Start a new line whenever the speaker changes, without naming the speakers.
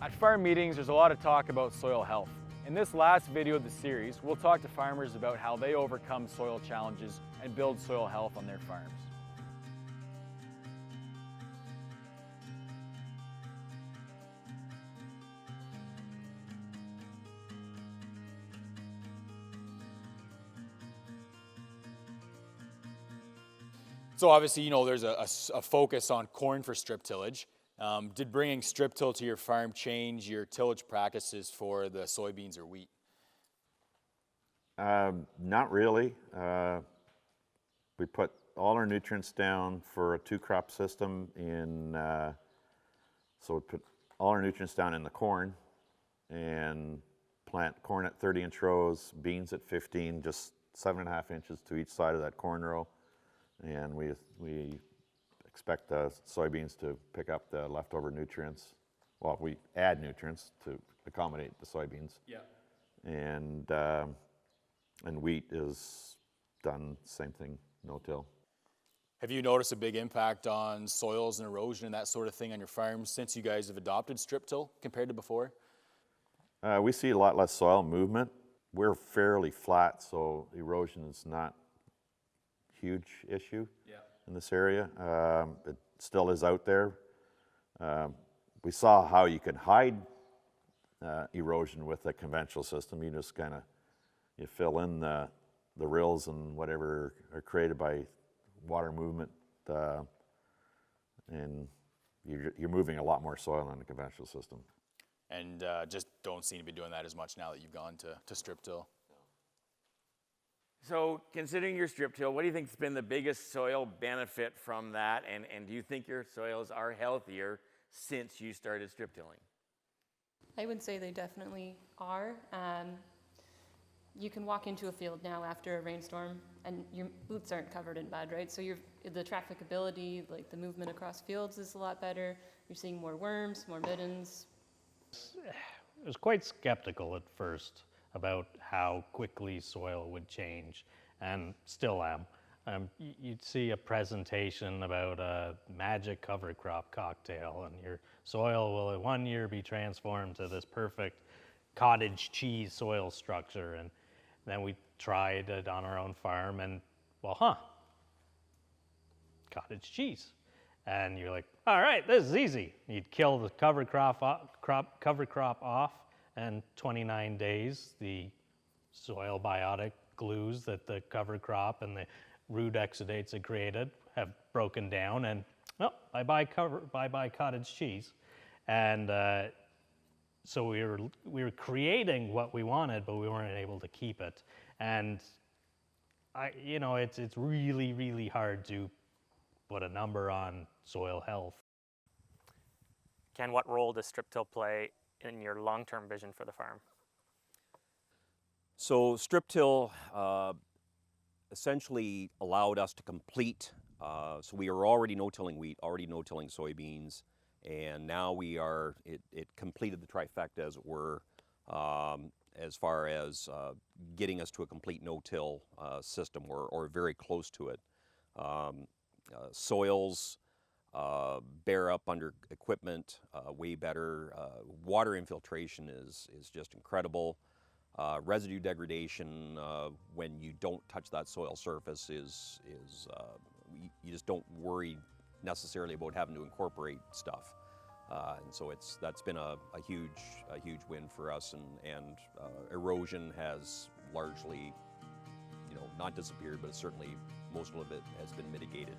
At farm meetings, there's a lot of talk about soil health. In this last video of the series, we'll talk to farmers about how they overcome soil challenges and build soil health on their farms. So obviously, there's a focus on corn for strip tillage. Did bringing strip till to your farm change your tillage practices for the soybeans or wheat?
Not really. We put all our nutrients down for a two-crop system so we put all our nutrients down in the corn and plant corn at 30-inch rows, beans at 15, just 7.5 inches to each side of that corn row. And we expect the soybeans to pick up the leftover nutrients. Well, we add nutrients to accommodate the soybeans.
Yeah.
And wheat is done, same thing, no-till.
Have you noticed a big impact on soils and erosion and that sort of thing on your farms since you guys have adopted strip till compared to before?
We see a lot less soil movement. We're fairly flat, so erosion is not a huge issue in this area. It still is out there. We saw how you can hide erosion with a conventional system. You just you fill in the rills and whatever are created by water movement, and you're moving a lot more soil in a conventional system.
And just don't seem to be doing that as much now that you've gone to strip till.
So considering your strip till, what do you think has been the biggest soil benefit from that? And do you think your soils are healthier since you started strip tilling?
I would say they definitely are. You can walk into a field now after a rainstorm and your boots aren't covered in mud, right? So the trafficability, like the movement across fields is a lot better. You're seeing more worms, more middens.
I was quite skeptical at first about how quickly soil would change, and still am. You'd see a presentation about a magic cover crop cocktail, and your soil will in 1 year be transformed to this perfect cottage cheese soil structure. And then we tried it on our own farm, and cottage cheese. And you're like, all right, this is easy. You'd kill the cover crop off, and 29 days, the soil biotic glues that the cover crop and the root exudates it created have broken down, and bye-bye cottage cheese. And so we were creating what we wanted, but we weren't able to keep it. And it's really, really hard to put a number on soil health.
Ken, what role does strip till play in your long-term vision for the farm?
So strip till essentially allowed us to complete, so we were already no-tilling wheat, already no-tilling soybeans, and now it completed the trifecta, as it were, as far as getting us to a complete no-till system, or very close to it. Soils bear up under equipment way better. Water infiltration is just incredible. Residue degradation when you don't touch that soil surface is you just don't worry necessarily about having to incorporate stuff. And so that's been a huge win for us, and erosion has largely, not disappeared, but certainly most of it has been mitigated.